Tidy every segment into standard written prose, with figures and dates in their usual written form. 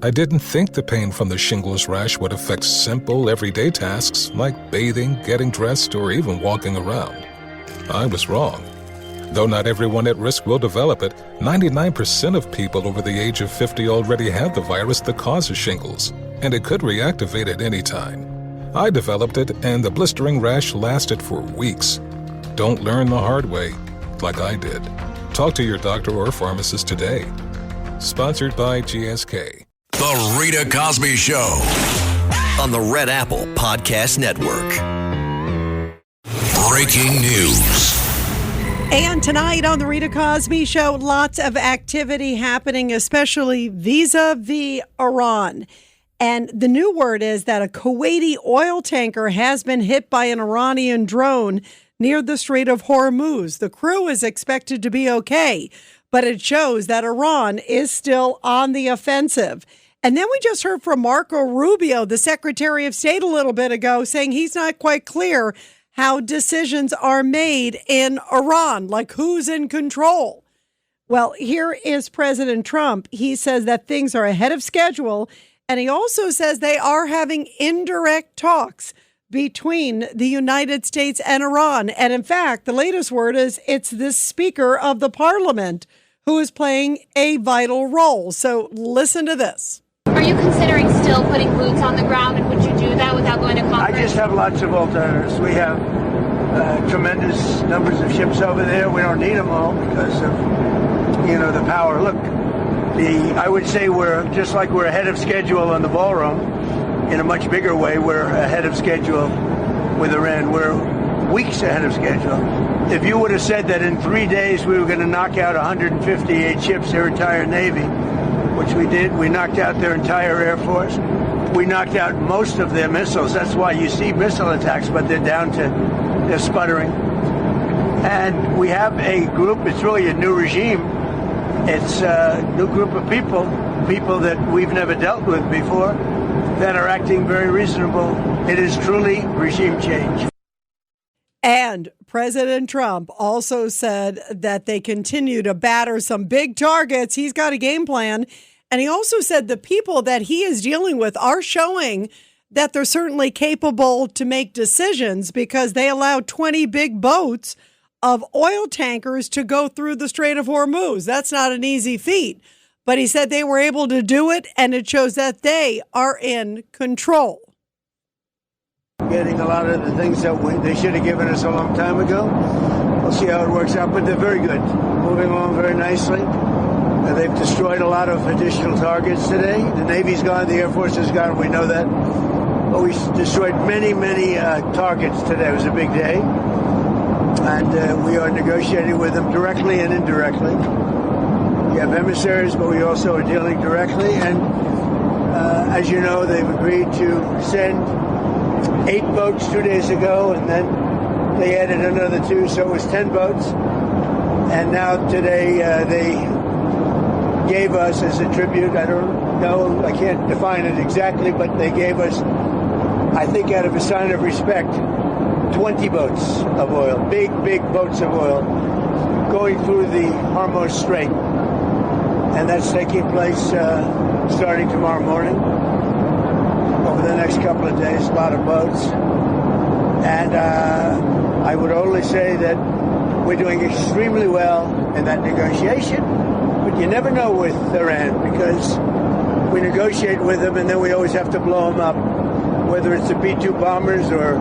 I didn't think the pain from the shingles rash would affect simple, everyday tasks like bathing, getting dressed, or even walking around. I was wrong. Though not everyone at risk will develop it, 99% of people over the age of 50 already have the virus that causes shingles, and it could reactivate at any time. I developed it, and the blistering rash lasted for weeks. Don't learn the hard way, like I did. Talk to your doctor or pharmacist today. Sponsored by GSK. The Rita Cosby Show on the Red Apple Podcast Network. Breaking news. And tonight on the Rita Cosby Show, lots of activity happening, especially vis-a-vis Iran. And the new word is that a Kuwaiti oil tanker has been hit by an Iranian drone near the Strait of Hormuz. The crew is expected to be okay, but it shows that Iran is still on the offensive. And then we just heard from Marco Rubio, the Secretary of State, a little bit ago, saying he's not quite clear how decisions are made in Iran, like who's in control. Well, here is President Trump. He says that things are ahead of schedule, and he also says they are having indirect talks between the United States and Iran. And in fact, the latest word is it's the Speaker of the Parliament who is playing a vital role. So listen to this. Are you considering still putting boots on the ground, and would you do that without going to Congress? I just have lots of alternatives. We have tremendous numbers of ships over there. We don't need them all because of, the power. Look, I would say we're just like we're ahead of schedule on the ballroom. In a much bigger way, we're ahead of schedule with Iran. We're weeks ahead of schedule. If you would have said that in 3 days we were going to knock out 158 ships, their entire Navy, which we did. We knocked out their entire Air Force. We knocked out most of their missiles. That's why you see missile attacks, but they're sputtering. And we have a group, it's really a new regime. It's a new group of people that we've never dealt with before, that are acting very reasonable. It is truly regime change. And President Trump also said that they continue to batter some big targets. He's got a game plan. And he also said the people that he is dealing with are showing that they're certainly capable to make decisions because they allowed 20 big boats of oil tankers to go through the Strait of Hormuz. That's not an easy feat. But he said they were able to do it, and it shows that they are in control. Getting a lot of the things that they should have given us a long time ago. We'll see how it works out, but they're very good. Moving along very nicely. They've destroyed a lot of additional targets today. The Navy's gone, the Air Force is gone, we know that. But we destroyed many, many targets today. It was a big day. And we are negotiating with them directly and indirectly. We have emissaries, but we also are dealing directly. And as you know, they've agreed to send 8 boats 2 days ago, and then they added another 2, so it was 10 boats. And now today they gave us as a tribute, I don't know, I can't define it exactly, but they gave us, I think out of a sign of respect, 20 boats of oil, big boats of oil, going through the Hormuz Strait. And that's taking place starting tomorrow morning. Over the next couple of days, a lot of boats. And I would only say that we're doing extremely well in that negotiation. But you never know with Iran because we negotiate with them and then we always have to blow them up. Whether it's the B-2 bombers or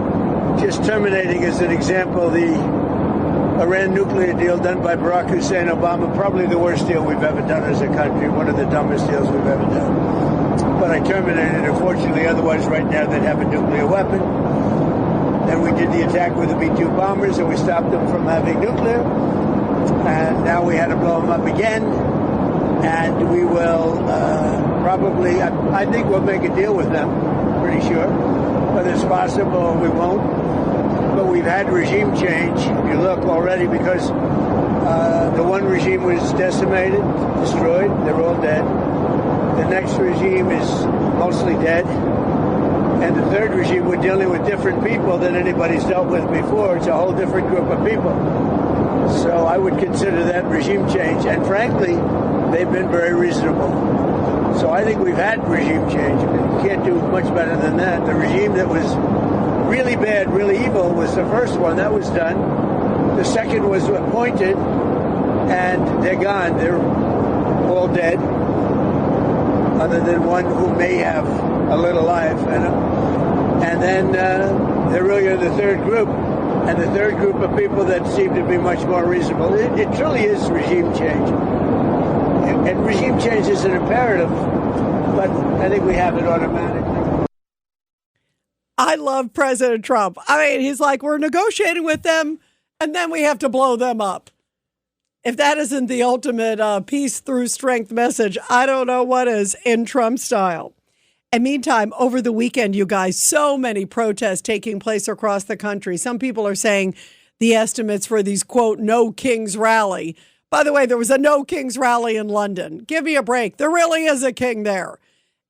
just terminating, as an example, the Iran nuclear deal done by Barack Hussein Obama, probably the worst deal we've ever done as a country, one of the dumbest deals we've ever done. But I terminated it, fortunately, otherwise right now they'd have a nuclear weapon. Then we did the attack with the B-2 bombers and we stopped them from having nuclear. And now we had to blow them up again. And we will probably, I think we'll make a deal with them, pretty sure. Whether it's possible, we won't. But we've had regime change, if you look already, because the one regime was decimated, destroyed, they're all dead. The next regime is mostly dead. And the third regime, we're dealing with different people than anybody's dealt with before. It's a whole different group of people. So I would consider that regime change. And frankly, they've been very reasonable. So I think we've had regime change. You can't do much better than that. The regime that was really bad, really evil was the first one. That was done. The second was appointed, and they're gone. They're all dead, other than one who may have a little life. And then there really are the third group, and the third group of people that seem to be much more reasonable. It truly is regime change. And regime change is an imperative, but I think we have it automatically. I love President Trump. I mean, he's like, we're negotiating with them, and then we have to blow them up. If that isn't the ultimate peace through strength message, I don't know what is in Trump style. And meantime, over the weekend, you guys, so many protests taking place across the country. Some people are saying the estimates for these, quote, no kings rally. By the way, there was a no kings rally in London. Give me a break. There really is a king there.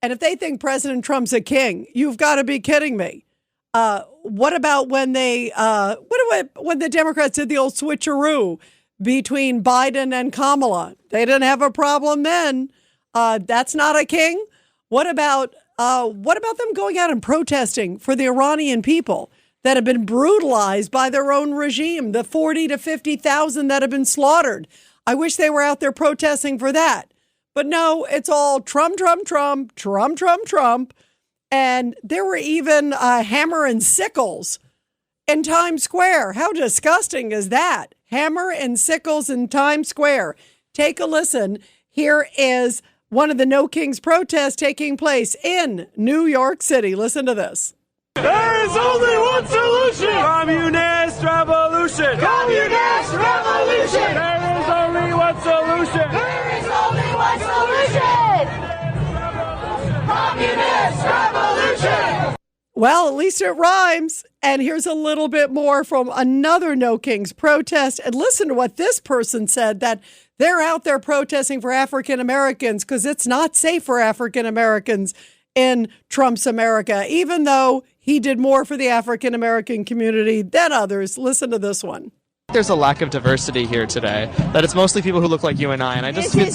And if they think President Trump's a king, you've got to be kidding me. What about when when the Democrats did the old switcheroo between Biden and Kamala? They didn't have a problem then. That's not a king. What about them going out and protesting for the Iranian people that have been brutalized by their own regime, the 40 to 50,000 that have been slaughtered? I wish they were out there protesting for that. But no, it's all Trump, Trump, Trump, Trump, Trump, Trump. And there were even hammer and sickles in Times Square. How disgusting is that? Hammer and sickles in Times Square. Take a listen. Here is one of the No Kings protests taking place in New York City. Listen to this. There is only one solution. Communist revolution. Communist revolution. There is only one solution. There is only one solution. Communist revolution. Well, at least it rhymes. And here's a little bit more from another No Kings protest. And listen to what this person said, that they're out there protesting for African Americans because it's not safe for African Americans in Trump's America, even though he did more for the African American community than others. Listen to this one. There's a lack of diversity here today, that it's mostly people who look like you and I. And I just, it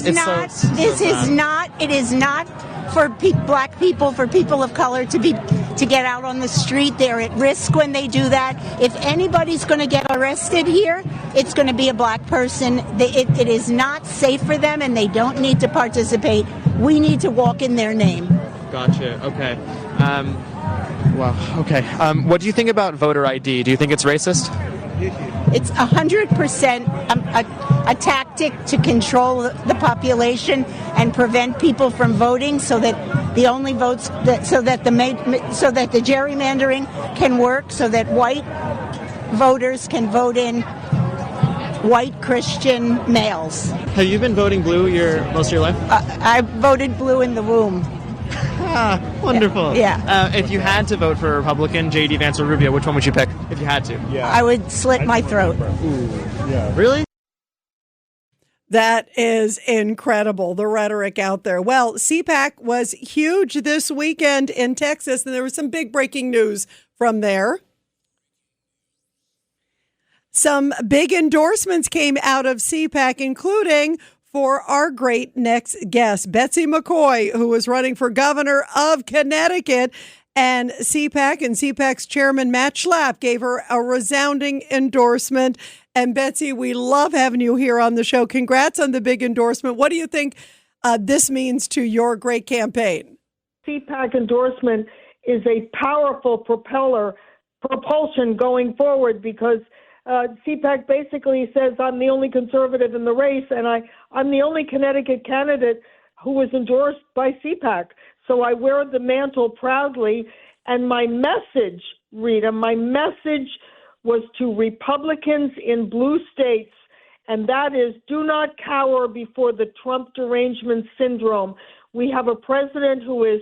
is not for black people, for people of color to get out on the street. They're at risk when they do that. If anybody's going to get arrested here, it's going to be a black person. It is not safe for them, and they don't need to participate. We need to walk in their name. Gotcha. Okay. Okay. What do you think about voter ID? Do you think it's racist? It's 100% a tactic to control the population and prevent people from voting, so that the only votes so that the gerrymandering can work, so that white voters can vote in white Christian males. Have you been voting blue most of your life? I voted blue in the womb. Wonderful. Yeah. If you had to vote for a Republican, J.D. Vance or Rubio, which one would you pick if you had to? Yeah. I would slit my throat. Ooh, yeah. Really? That is incredible, the rhetoric out there. Well, CPAC was huge this weekend in Texas, and there was some big breaking news from there. Some big endorsements came out of CPAC, including for our great next guest, Betsy McCaughey, who was running for governor of Connecticut. And CPAC's chairman, Matt Schlapp, gave her a resounding endorsement. And Betsy, we love having you here on the show. Congrats on the big endorsement. What do you think this means to your great campaign? CPAC endorsement is a powerful propulsion going forward, because CPAC basically says I'm the only conservative in the race, and I'm the only Connecticut candidate who was endorsed by CPAC. So I wear the mantle proudly. And my message, Rita, was to Republicans in blue states, and that is, do not cower before the Trump derangement syndrome. We have a president who is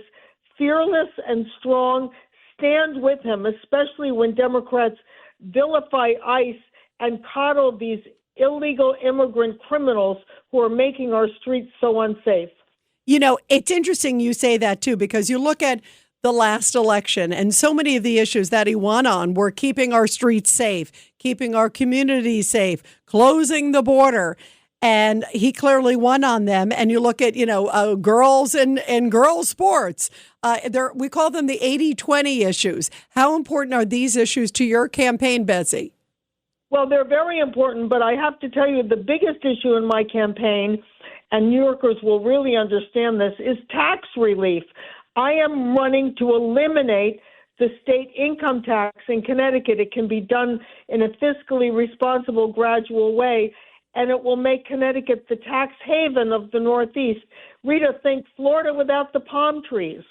fearless and strong. Stand with him, especially when Democrats vilify ICE and coddle these illegal immigrant criminals who are making our streets so unsafe. You know, it's interesting you say that, too, because you look at the last election and so many of the issues that he won on were keeping our streets safe, keeping our communities safe, closing the border. And he clearly won on them. And you look at, girls and girls sports. We call them the 80-20 issues. How important are these issues to your campaign, Betsy? Well, they're very important, but I have to tell you the biggest issue in my campaign, and New Yorkers will really understand this, is tax relief. I am running to eliminate the state income tax in Connecticut. It can be done in a fiscally responsible, gradual way, and it will make Connecticut the tax haven of the Northeast. Rita, think Florida without the palm trees.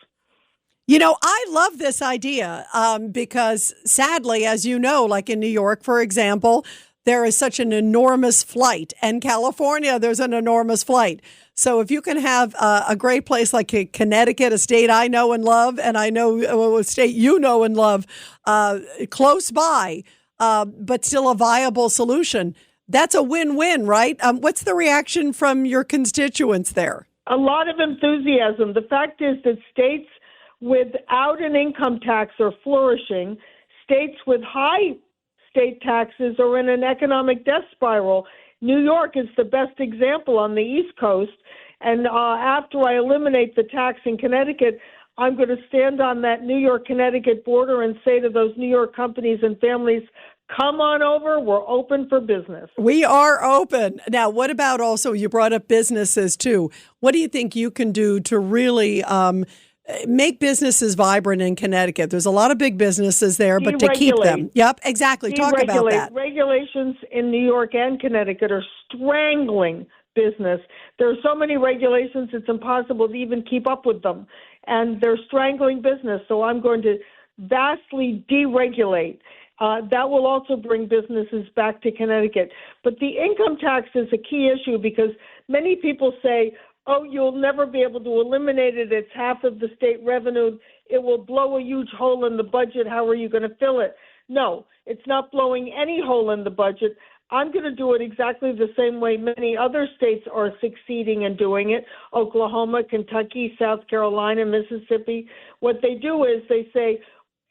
I love this idea because sadly, as you know, like in New York, for example, there is such an enormous flight. And California, there's an enormous flight. So if you can have a great place like Connecticut, a state I know and love, and I know a state you know and love, close by, but still a viable solution, that's a win-win, right? What's the reaction from your constituents there? A lot of enthusiasm. The fact is that states without an income tax are flourishing. States with high state taxes are in an economic death spiral. New York is the best example on the East Coast. And after I eliminate the tax in Connecticut, I'm going to stand on that New York-Connecticut border and say to those New York companies and families, come on over. We're open for business. We are open. Now, what about also, you brought up businesses too. What do you think you can do to really make businesses vibrant in Connecticut? There's a lot of big businesses there, but to keep them. Yep, exactly. Talk about that. Regulations in New York and Connecticut are strangling business. There are so many regulations, it's impossible to even keep up with them. And they're strangling business. So I'm going to vastly deregulate. That will also bring businesses back to Connecticut. But the income tax is a key issue because many people say, oh, you'll never be able to eliminate it. It's half of the state revenue. It will blow a huge hole in the budget. How are you going to fill it? No, it's not blowing any hole in the budget. I'm going to do it exactly the same way many other states are succeeding in doing it. Oklahoma, Kentucky, South Carolina, Mississippi. What they do is they say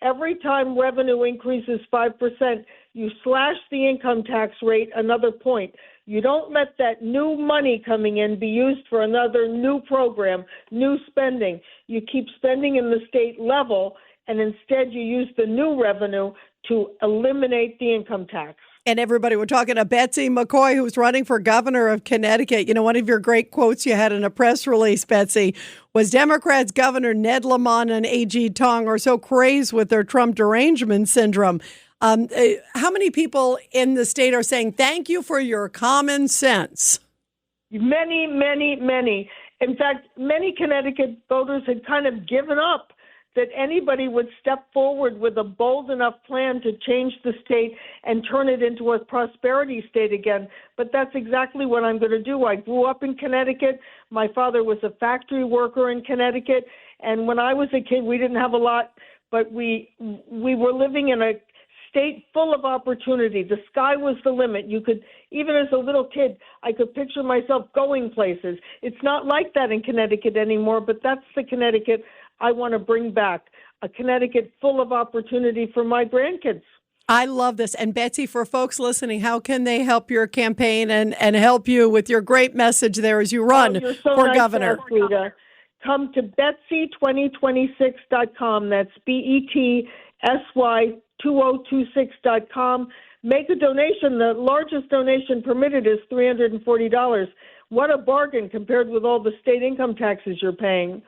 every time revenue increases 5%, you slash the income tax rate another point. You don't let that new money coming in be used for another new program, new spending. You keep spending in the state level, and instead you use the new revenue to eliminate the income tax. And everybody, we're talking to Betsy McCaughey, who's running for governor of Connecticut. One of your great quotes you had in a press release, Betsy, was Democrats Governor Ned Lamont and A.G. Tong are so crazed with their Trump derangement syndrome. How many people in the state are saying, thank you for your common sense? Many, many, many. In fact, many Connecticut voters had kind of given up that anybody would step forward with a bold enough plan to change the state and turn it into a prosperity state again. But that's exactly what I'm going to do. I grew up in Connecticut. My father was a factory worker in Connecticut. And when I was a kid, we didn't have a lot, but we were living in a state full of opportunity. The sky was the limit. You could, even as a little kid, I could picture myself going places. It's not like that in Connecticut anymore, but that's the Connecticut I want to bring back, a Connecticut full of opportunity for my grandkids. I love this. And Betsy, for folks listening, how can they help your campaign and help you with your great message there as you run for governor? Rita. Come to Betsy2026.com. That's BETSY2026.com. Make a donation. The largest donation permitted is $340. What a bargain compared with all the state income taxes you're paying.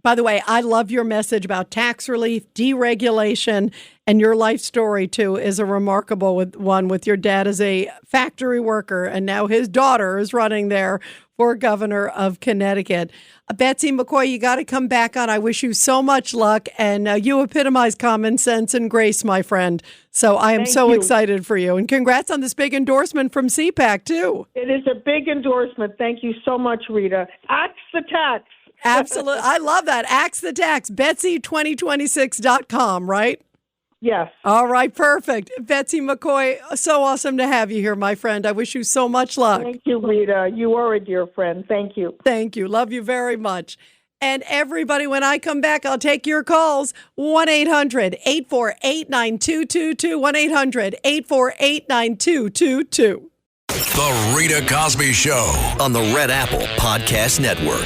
By the way, I love your message about tax relief, deregulation, and your life story, too, is a remarkable one with your dad as a factory worker, and now his daughter is running there for governor of Connecticut. Betsy McCaughey, you got to come back on. I wish you so much luck, and you epitomize common sense and grace, my friend. So I am so excited for you. And congrats on this big endorsement from CPAC, too. It is a big endorsement. Thank you so much, Rita. Axe the tax. Absolutely. I love that. Axe the tax. Betsy2026.com, right? Yes. All right. Perfect. Betsy McCaughey, so awesome to have you here, my friend. I wish you so much luck. Thank you, Rita. You are a dear friend. Thank you. Thank you. Love you very much. And everybody, when I come back, I'll take your calls. 1-800-848-9222. 1-800-848-9222. The Rita Cosby Show on the Red Apple Podcast Network.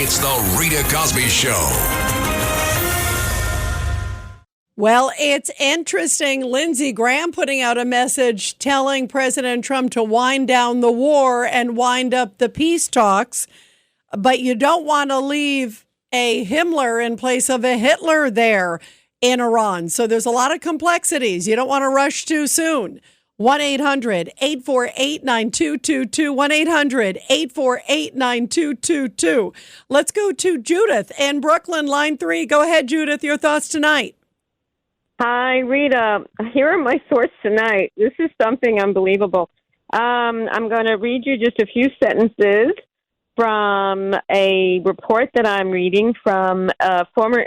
It's the Rita Cosby Show. Well, it's interesting. Lindsey Graham putting out a message telling President Trump to wind down the war and wind up the peace talks. But you don't want to leave a Himmler in place of a Hitler there in Iran. So there's a lot of complexities. You don't want to rush too soon. 1-800-848-9222. 1-800-848-9222. Let's go to Judith in Brooklyn, line 3. Go ahead, Judith. Your thoughts tonight. Hi, Rita. Here are my thoughts tonight. This is something unbelievable. I'm going to read you just a few sentences from a report that I'm reading from a former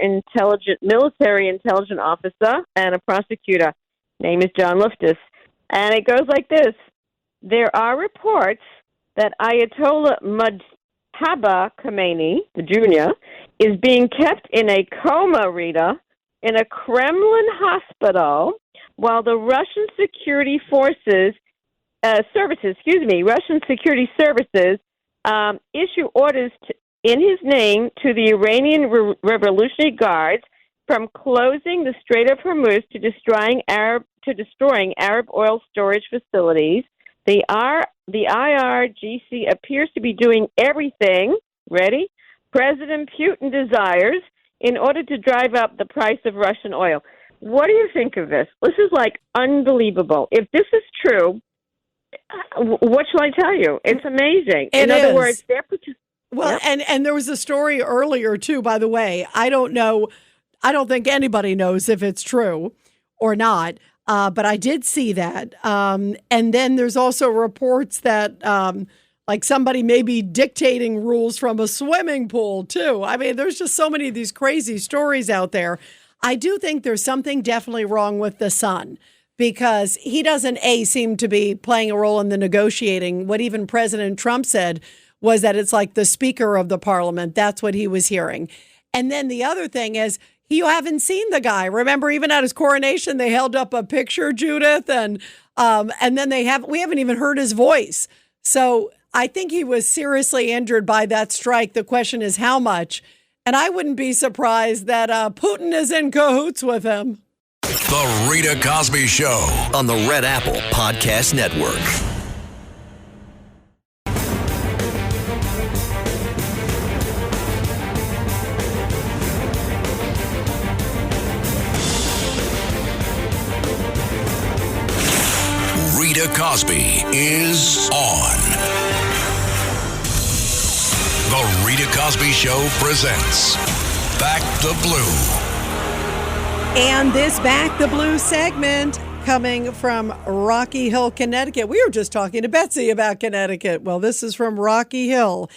military intelligence officer and a prosecutor. Name is John Luftus. And it goes like this. There are reports that Ayatollah Mujtaba Khomeini, the junior, is being kept in a coma, Rita, in a Kremlin hospital while the Russian security services issue orders in his name to the Iranian Revolutionary Guards from closing the Strait of Hormuz to destroying Arab oil storage facilities. The IRGC appears to be doing everything, ready, President Putin desires in order to drive up the price of Russian oil. What do you think of this? This is like unbelievable. If this is true, what shall I tell you? It's amazing. In other words, they're well, and there was a story earlier too, by the way. I don't know. I don't think anybody knows if it's true or not. But I did see that. And then there's also reports that like somebody may be dictating rules from a swimming pool, too. I mean, there's just so many of these crazy stories out there. I do think there's something definitely wrong with the son because he doesn't, seem to be playing a role in the negotiating. What even President Trump said was that it's like the Speaker of the Parliament. That's what he was hearing. And then the other thing is, you haven't seen the guy. Remember, even at his coronation, they held up a picture, Judith, and then we haven't even heard his voice. So I think he was seriously injured by that strike. The question is how much? And I wouldn't be surprised that Putin is in cahoots with him. The Rita Cosby Show on the Red Apple Podcast Network. Rita Cosby is on. The Rita Cosby Show presents Back the Blue. And this Back the Blue segment coming from Rocky Hill, Connecticut. We were just talking to Betsy about Connecticut. Well, this is from Rocky Hill.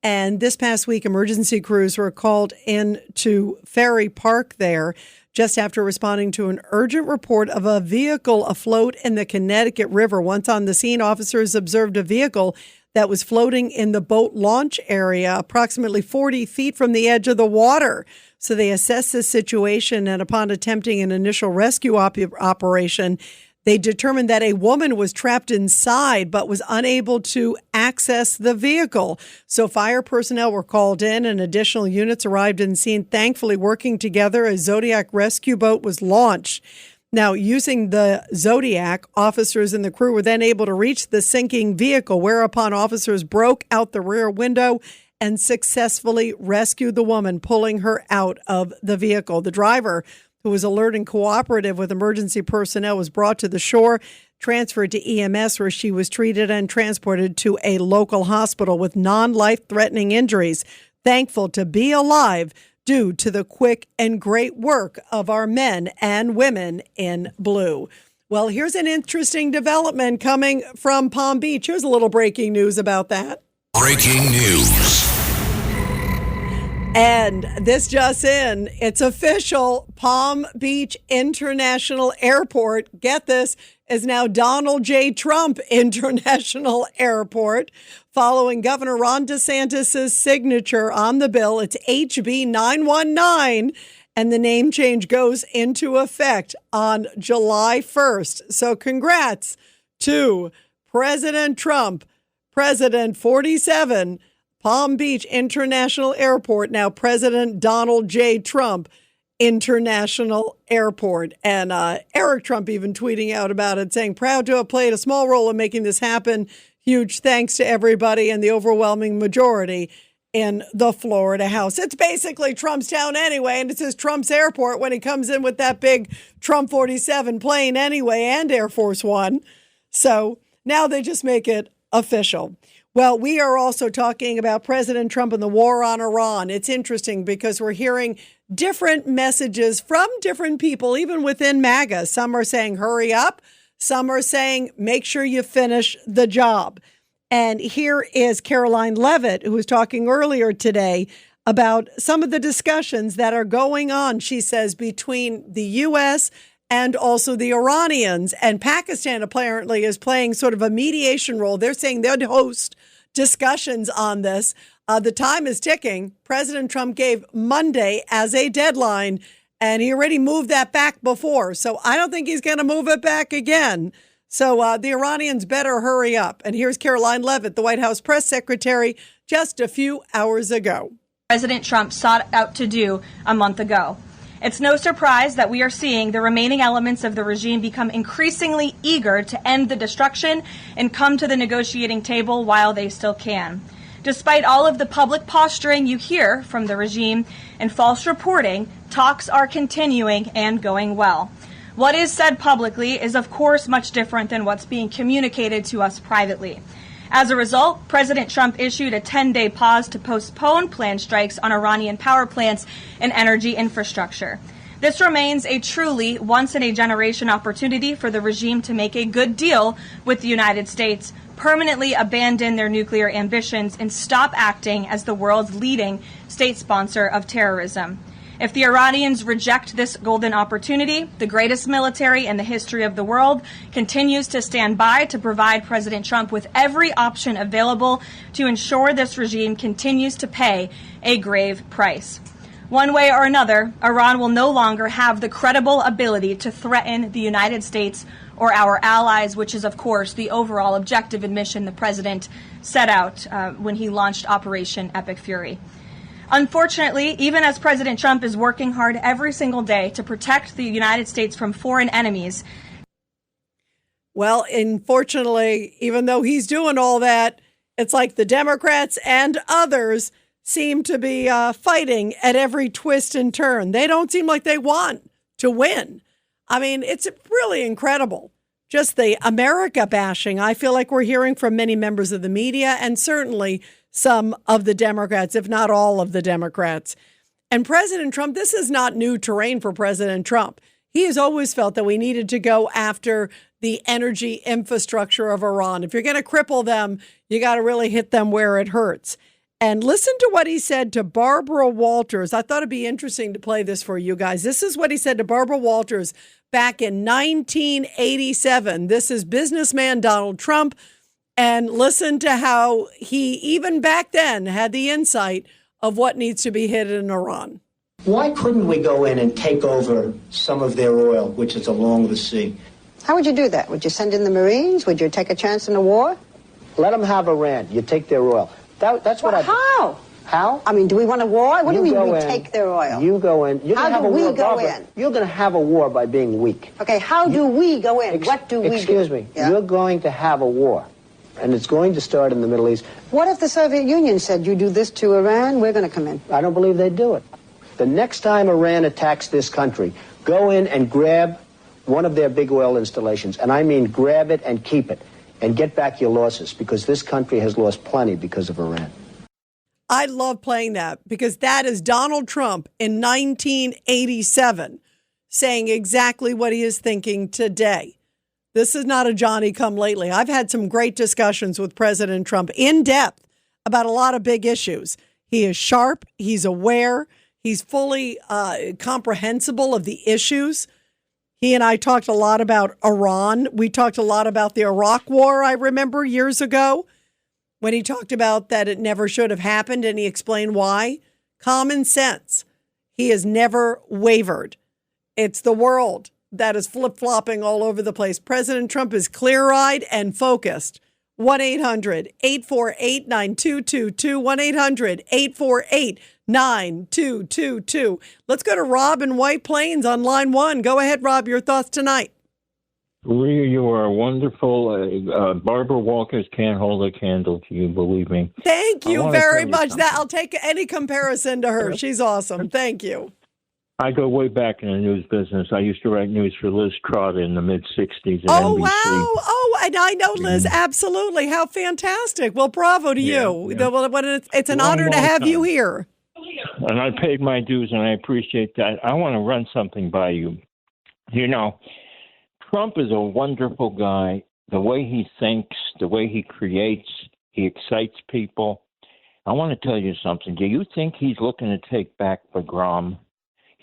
And this past week, emergency crews were called into Ferry Park there just after responding to an urgent report of a vehicle afloat in the Connecticut River. Once on the scene, officers observed a vehicle that was floating in the boat launch area, approximately 40 feet from the edge of the water. So they assessed the situation, and upon attempting an initial rescue operation, they determined that a woman was trapped inside but was unable to access the vehicle. So fire personnel were called in and additional units arrived on scene. Thankfully, working together, a Zodiac rescue boat was launched. Now, using the Zodiac, officers and the crew were then able to reach the sinking vehicle, whereupon officers broke out the rear window and successfully rescued the woman, pulling her out of the vehicle. The driver, who was alert and cooperative with emergency personnel, was brought to the shore, transferred to EMS, where she was treated and transported to a local hospital with non-life-threatening injuries. Thankful to be alive due to the quick and great work of our men and women in blue. Well, here's an interesting development coming from Palm Beach. Here's a little breaking news about that. Breaking news. And this just in, it's official. Palm Beach International Airport, get this, is now Donald J. Trump International Airport. Following Governor Ron DeSantis' signature on the bill, it's HB 919, and the name change goes into effect on July 1st. So congrats to President Trump, President 47, Palm Beach International Airport, now President Donald J. Trump International Airport. And Eric Trump even tweeting out about it, saying, proud to have played a small role in making this happen. Huge thanks to everybody and the overwhelming majority in the Florida House. It's basically Trump's town anyway, and it's his Trump's airport when he comes in with that big Trump 47 plane anyway, and Air Force One. So now they just make it official. Well, we are also talking about President Trump and the war on Iran. It's interesting because we're hearing different messages from different people, even within MAGA. Some are saying, hurry up. Some are saying, make sure you finish the job. And here is Caroline Levitt, who was talking earlier today about some of the discussions that are going on, she says, between the U.S. and also the Iranians. And Pakistan apparently is playing sort of a mediation role. They're saying they'd host discussions on this. The time is ticking. President Trump gave Monday as a deadline, and he already moved that back before. So I don't think he's going to move it back again. So the Iranians better hurry up. And here's Caroline Levitt, the White House press secretary, just a few hours ago. President Trump sought out to do a month ago. It's no surprise that we are seeing the remaining elements of the regime become increasingly eager to end the destruction and come to the negotiating table while they still can. Despite all of the public posturing you hear from the regime and false reporting, talks are continuing and going well. What is said publicly is, of course, much different than what's being communicated to us privately. As a result, President Trump issued a 10-day pause to postpone planned strikes on Iranian power plants and energy infrastructure. This remains a truly once-in-a-generation opportunity for the regime to make a good deal with the United States, permanently abandon their nuclear ambitions, and stop acting as the world's leading state sponsor of terrorism. If the Iranians reject this golden opportunity, the greatest military in the history of the world continues to stand by to provide President Trump with every option available to ensure this regime continues to pay a grave price. One way or another, Iran will no longer have the credible ability to threaten the United States or our allies, which is, of course, the overall objective and mission the president set out when he launched Operation Epic Fury. Unfortunately, even as President Trump is working hard every single day to protect the United States from foreign enemies. Well, unfortunately, even though he's doing all that, it's like the Democrats and others seem to be fighting at every twist and turn. They don't seem like they want to win. I mean, it's really incredible. Just the America bashing I feel like we're hearing from many members of the media and certainly some of the Democrats, if not all of the Democrats. And President Trump, this is not new terrain for President Trump. He has always felt that we needed to go after the energy infrastructure of Iran. If you're going to cripple them, you got to really hit them where it hurts. And listen to what he said to Barbara Walters. I thought it'd be interesting to play this for you guys. This is what he said to Barbara Walters back in 1987. This is businessman Donald Trump. And listen to how he, even back then, had the insight of what needs to be hit in Iran. Why couldn't we go in and take over some of their oil, which is along the sea? How would you do that? Would you send in the Marines? Would you take a chance in a war? Let them have Iran. You take their oil. That's what How? How? I mean, do we want a war? What do you mean we take their oil? You go in. You're how have do a we war, go Barbara. in? You're going to have a war by being weak. Okay, how do we go in? What do we do? Excuse me. Yeah? You're going to have a war, and it's going to start in the Middle East. What if the Soviet Union said, you do this to Iran, we're going to come in? I don't believe they'd do it. The next time Iran attacks this country, go in and grab one of their big oil installations, and I mean grab it and keep it, and get back your losses, because this country has lost plenty because of Iran. I love playing that because that is Donald Trump in 1987 saying exactly what he is thinking today. This is not a Johnny come lately. I've had some great discussions with President Trump in depth about a lot of big issues. He is sharp. He's aware. He's fully comprehensible of the issues. He and I talked a lot about Iran. We talked a lot about the Iraq War, I remember, years ago, when he talked about that it never should have happened, and he explained why. Common sense. He has never wavered. It's the world that is flip-flopping all over the place. President Trump is clear-eyed and focused. 1-800-848-9222. 1-800-848-9222. Let's go to Rob in White Plains on line 1. Go ahead, Rob. Your thoughts tonight. Rita, you are wonderful. Barbara Walters can't hold a candle to you, believe me. Thank you very much. I'll take any comparison to her. She's awesome. Thank you. I go way back in the news business. I used to write news for Liz Trotter in the mid-'60s. Oh, NBC. wow. Oh, and I know Liz. Absolutely. How fantastic. Well, bravo to you. Yeah. It's an honor to have you here. And I paid my dues, and I appreciate that. I want to run something by you. You know, Trump is a wonderful guy. The way he thinks, the way he creates, he excites people. I want to tell you something. Do you think he's looking to take back Bagram?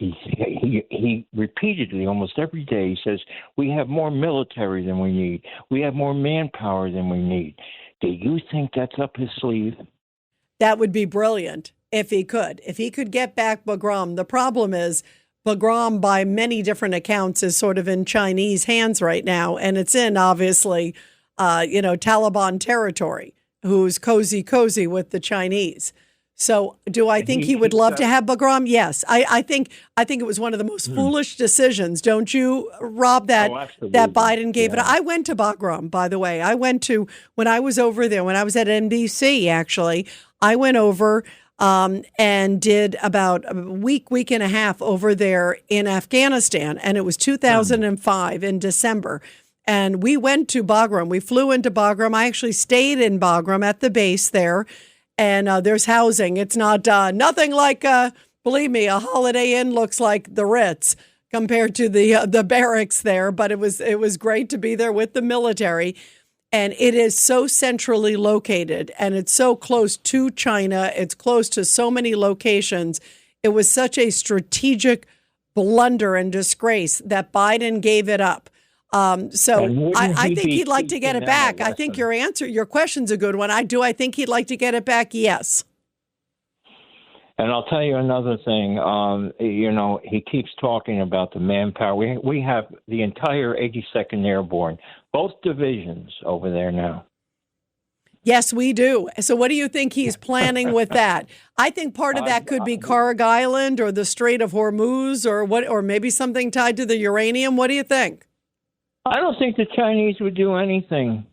He repeatedly, almost every day, he says, we have more military than we need. We have more manpower than we need. Do you think that's up his sleeve? That would be brilliant if he could. If he could get back Bagram. The problem is Bagram, by many different accounts, is sort of in Chinese hands right now. And it's in, obviously, Taliban territory, who's cozy with the Chinese. So do I think he would love to have Bagram? Yes. I think it was one of the most foolish decisions, don't you, Rob, that Biden gave it. I went to Bagram, by the way. When I was over there, when I was at NBC, actually, I went over and did about a week and a half over there in Afghanistan. And it was 2005 in December. And we went to Bagram. We flew into Bagram. I actually stayed in Bagram at the base there. And there's housing. It's not nothing like, believe me, a Holiday Inn looks like the Ritz compared to the barracks there. But it was great to be there with the military. And it is so centrally located, and it's so close to China. It's close to so many locations. It was such a strategic blunder and disgrace that Biden gave it up. So I think he'd like to get it back. I think your question's a good one. I think he'd like to get it back. Yes. And I'll tell you another thing. He keeps talking about the manpower. We have the entire 82nd Airborne, both divisions over there now. Yes, we do. So what do you think he's planning with that? I think part of that could be Karg Island or the Strait of Hormuz or maybe something tied to the uranium. What do you think? I don't think the Chinese would do anything.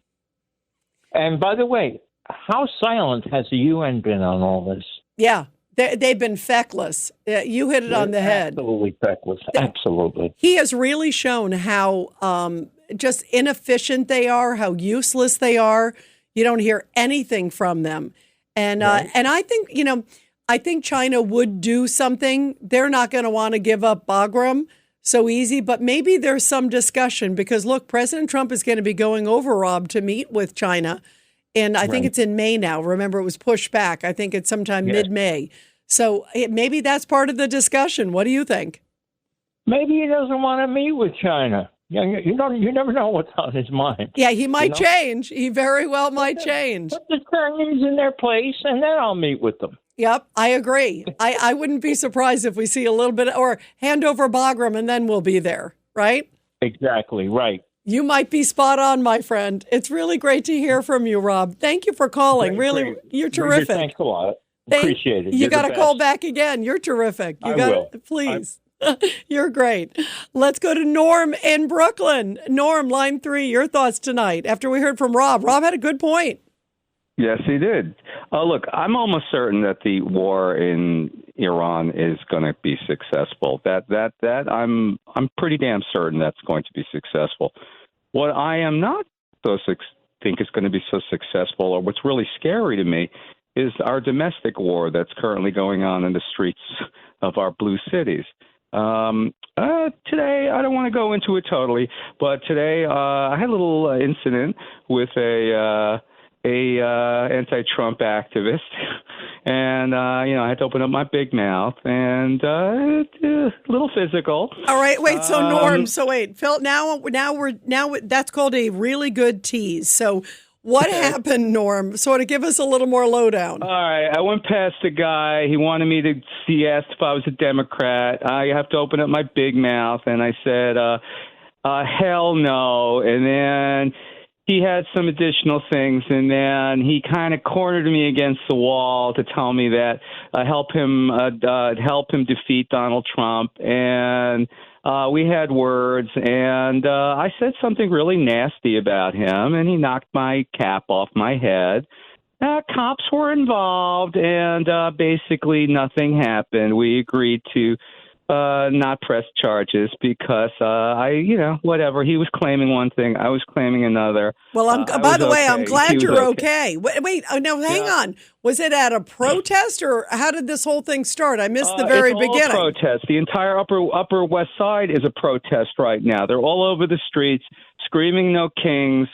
And by the way, how silent has the UN been on all this? Yeah, they've been feckless. You hit it on the head. Absolutely feckless. Absolutely. He has really shown how just inefficient they are, how useless they are. You don't hear anything from them. And and I think China would do something. They're not going to want to give up Bagram so easy, but maybe there's some discussion because, look, President Trump is going to be going over, Rob, to meet with China. And I think it's in May now. Remember, it was pushed back. I think it's sometime mid-May. So maybe that's part of the discussion. What do you think? Maybe he doesn't want to meet with China. You never know what's on his mind. Yeah, he might change. He very well might change. Put the Chinese in their place, and then I'll meet with them. Yep, I agree. I wouldn't be surprised if we see a little bit, or hand over Bagram, and then we'll be there, right? Exactly, right. You might be spot on, my friend. It's really great to hear from you, Rob. Thank you for calling. Great. You're terrific. Thanks a lot. Appreciate it. You got to call back again. You're terrific. I will. Please. You're great. Let's go to Norm in Brooklyn. Norm, line 3, your thoughts tonight after we heard from Rob. Rob had a good point. Yes, he did. Look, I'm almost certain that the war in Iran is going to be successful. That I'm pretty damn certain that's going to be successful. What I am not think is going to be so successful, or what's really scary to me, is our domestic war that's currently going on in the streets of our blue cities. Today, I don't want to go into it totally, but today I had a little incident with a anti-Trump activist, and I had to open up my big mouth and a little physical. All right, wait. So Norm, Phil. Now that's called a really good tease. So what happened, Norm? Sort of give us a little more lowdown. All right, I went past the guy. He wanted me to see, asked if I was a Democrat. I have to open up my big mouth, and I said, hell no. And then he had some additional things, and then he kind of cornered me against the wall to tell me that help him defeat Donald Trump. And we had words, and I said something really nasty about him, and he knocked my cap off my head. Cops were involved, and basically nothing happened. We agreed to not press charges because whatever. He was claiming one thing, I was claiming another. Well, by the way, I'm glad you're okay. Wait, no, hang on. Was it at a protest, or how did this whole thing start? I missed the very beginning. It's all protest. The entire Upper West Side is a protest right now. They're all over the streets, screaming "No Kings,"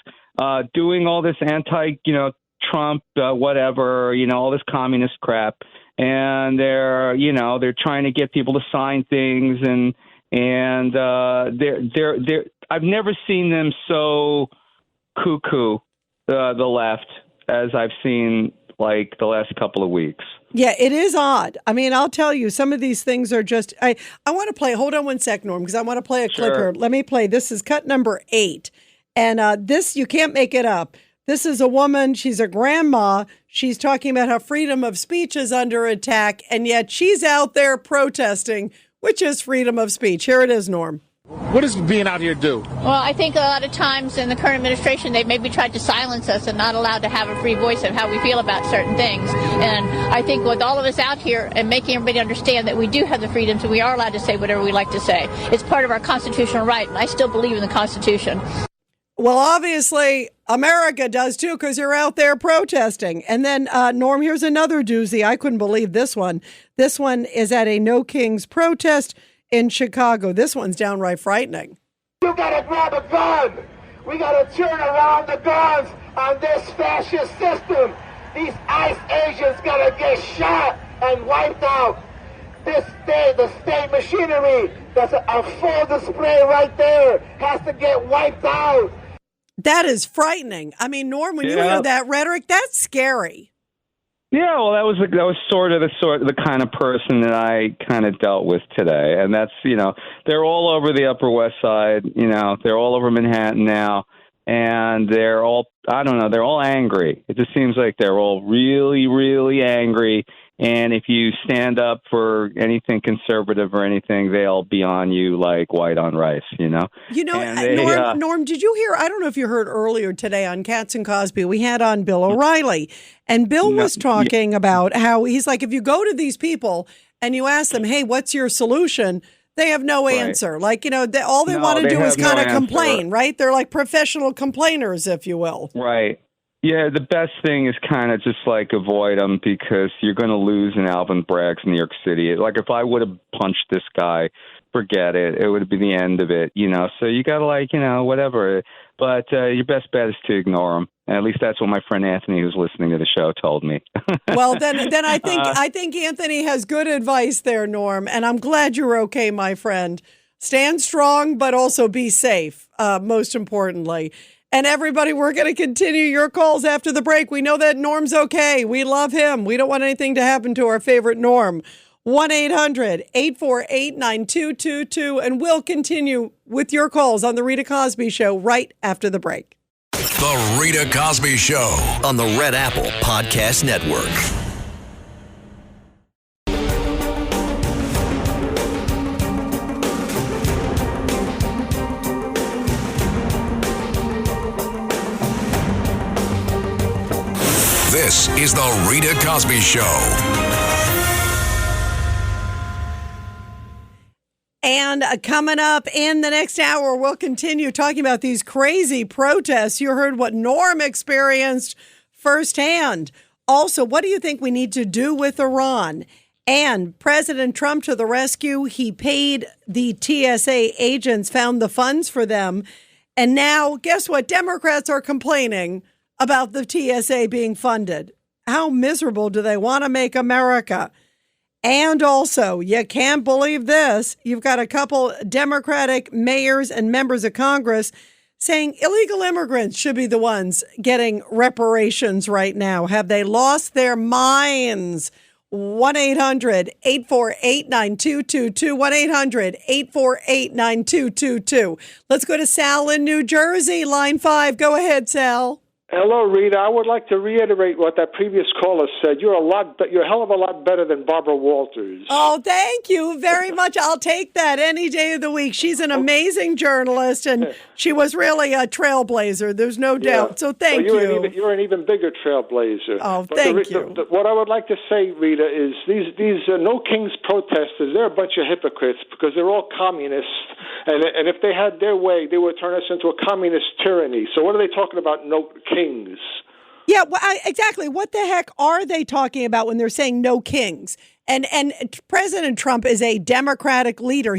doing all this Trump, whatever, all this communist crap. And they're trying to get people to sign things, and they're I've never seen them so cuckoo, the left, as I've seen like the last couple of weeks. Yeah, it is odd. I mean, I'll tell you, some of these things are just, I want to play, hold on one sec, Norm, because I want to play a clip here. Let me play. This is cut number 8. And this, you can't make it up. This is a woman, she's a grandma. She's talking about how freedom of speech is under attack, and yet she's out there protesting, which is freedom of speech. Here it is, Norm. What does being out here do? Well, I think a lot of times in the current administration, they maybe tried to silence us and not allowed to have a free voice of how we feel about certain things. And I think with all of us out here and making everybody understand that we do have the freedoms and we are allowed to say whatever we like to say, it's part of our constitutional right, and I still believe in the Constitution. Well, obviously, America does too, because you're out there protesting. And then, Norm, here's another doozy. I couldn't believe this one. This one is at a No Kings protest in Chicago. This one's downright frightening. You gotta grab a gun. We gotta turn around the guns on this fascist system. These ICE agents gotta get shot and wiped out. The state machinery, that's a full display right there, has to get wiped out. That is frightening. I mean, Norm, when you hear that rhetoric, that's scary. Yeah, well, that was sort of the kind of person that I kind of dealt with today, and that's they're all over the Upper West Side. They're all over Manhattan now, and they're all they're all angry. It just seems like they're all really, really angry. And if you stand up for anything conservative or anything, they'll be on you like white on rice, Norm, did you hear? I don't know if you heard earlier today on Cats and Cosby, we had on Bill O'Reilly. And Bill was talking about how he's like, if you go to these people and you ask them, hey, what's your solution? They have no answer. Like, all they want to do is kind of complain, right? They're like professional complainers, if you will. Right. Yeah, the best thing is kind of just like avoid them, because you're going to lose in Alvin Bragg's New York City. Like if I would have punched this guy, forget it. It would be the end of it, So you got to whatever. But your best bet is to ignore him. At least that's what my friend Anthony, who's listening to the show, told me. Well, then I think Anthony has good advice there, Norm. And I'm glad you're okay, my friend. Stand strong, but also be safe, most importantly. And everybody, we're going to continue your calls after the break. We know that Norm's okay. We love him. We don't want anything to happen to our favorite Norm. 1-800-848-9222. And we'll continue with your calls on The Rita Cosby Show right after the break. The Rita Cosby Show on the Red Apple Podcast Network. This is the Rita Cosby Show. And coming up in the next hour, we'll continue talking about these crazy protests. You heard what Norm experienced firsthand. Also, what do you think we need to do with Iran? And President Trump to the rescue. He paid the TSA agents, found the funds for them. And now, guess what? Democrats are complaining about the TSA being funded. How miserable do they want to make America? And also, you can't believe this. You've got a couple Democratic mayors and members of Congress saying illegal immigrants should be the ones getting reparations right now. Have they lost their minds? 1-800-848-9222. 1-800-848-9222. Let's go to Sal in New Jersey, line 5. Go ahead, Sal. Hello, Rita. I would like to reiterate what that previous caller said. You're a hell of a lot better than Barbara Walters. Oh, thank you very much. I'll take that any day of the week. She's an amazing journalist, and she was really a trailblazer. There's no doubt. So thank you. You're an even bigger trailblazer. Oh, thank you. What I would like to say, Rita, is these No Kings protesters, they're a bunch of hypocrites because they're all communists. And if they had their way, they would turn us into a communist tyranny. So what are they talking about, no kings? Yeah, well, exactly. What the heck are they talking about when they're saying no kings? And President Trump is a Democratic leader.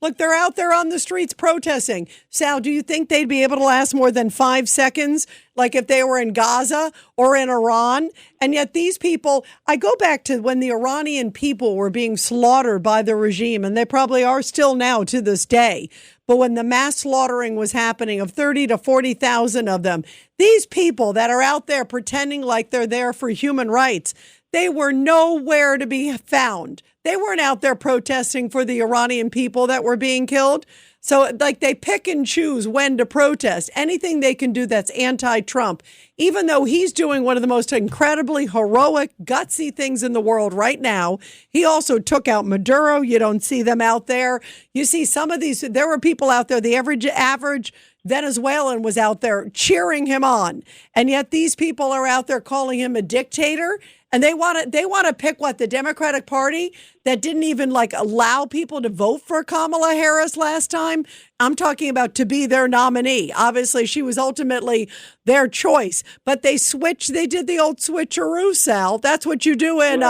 Look, they're out there on the streets protesting. Sal, do you think they'd be able to last more than 5 seconds, like if they were in Gaza or in Iran? And yet these people, I go back to when the Iranian people were being slaughtered by the regime, and they probably are still now to this day. But when the mass slaughtering was happening of 30 to 40,000 of them, these people that are out there pretending like they're there for human rights, they were nowhere to be found. They weren't out there protesting for the Iranian people that were being killed. So like they pick and choose when to protest. Anything they can do that's anti-Trump, even though he's doing one of the most incredibly heroic, gutsy things in the world right now. He also took out Maduro. You don't see them out there. You see some of these, there were people out there, the average Venezuelan was out there cheering him on. And yet these people are out there calling him a dictator. And they want to pick the Democratic Party that didn't even allow people to vote for Kamala Harris last time. I'm talking about to be their nominee. Obviously, she was ultimately their choice, but they did the old switcheroo, Sal. That's what you do in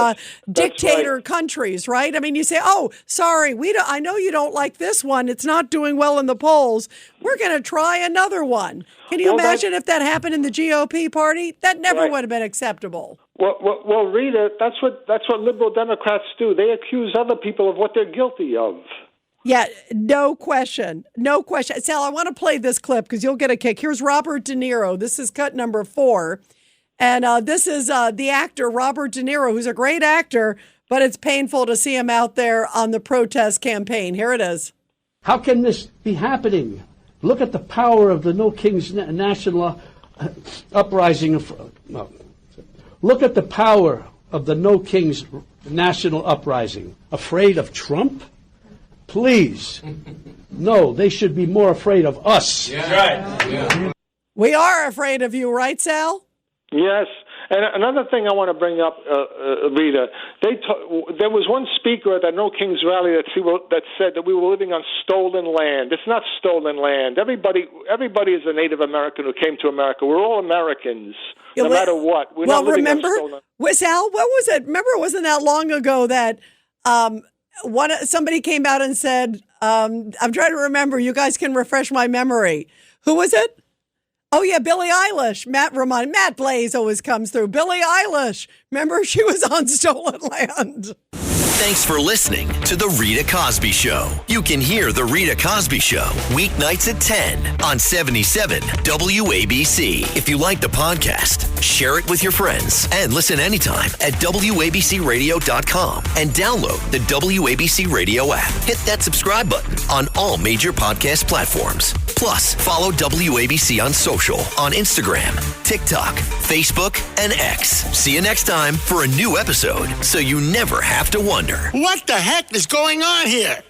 dictator countries, right? I mean, you say, oh, sorry, I know you don't like this one. It's not doing well in the polls. We're going to try another one. Can you imagine if that happened in the GOP party? That never would have been acceptable. Well, Rita, that's what liberal Democrats do. They accuse other people of what they're guilty of. Yeah, no question. No question. Sal, I want to play this clip because you'll get a kick. Here's Robert De Niro. This is cut number 4. And this is the actor, Robert De Niro, who's a great actor, but it's painful to see him out there on the protest campaign. Here it is. How can this be happening? Look at the power of the No Kings National Uprising. Look at the power of the No Kings National Uprising. Afraid of Trump? Please. No, they should be more afraid of us. Yeah. Right. Yeah. We are afraid of you, right, Sal? Yes. And another thing I want to bring up, Rita, there was one speaker at that No Kings rally that said that we were living on stolen land. It's not stolen land. Everybody is a Native American who came to America. We're all Americans, no matter what. We're not living on stolen land. Sal, what was it? Remember, it wasn't that long ago that somebody came out and said, I'm trying to remember. You guys can refresh my memory. Who was it? Oh, yeah, Billie Eilish. Matt Blaze always comes through. Billie Eilish. Remember, she was on stolen land. Thanks for listening to The Rita Cosby Show. You can hear The Rita Cosby Show weeknights at 10 on 77 WABC. If you like the podcast, share it with your friends and listen anytime at WABCRadio.com and download the WABC Radio app. Hit that subscribe button on all major podcast platforms. Plus, follow WABC on social on Instagram, TikTok, Facebook, and X. See you next time for a new episode so you never have to wonder. What the heck is going on here?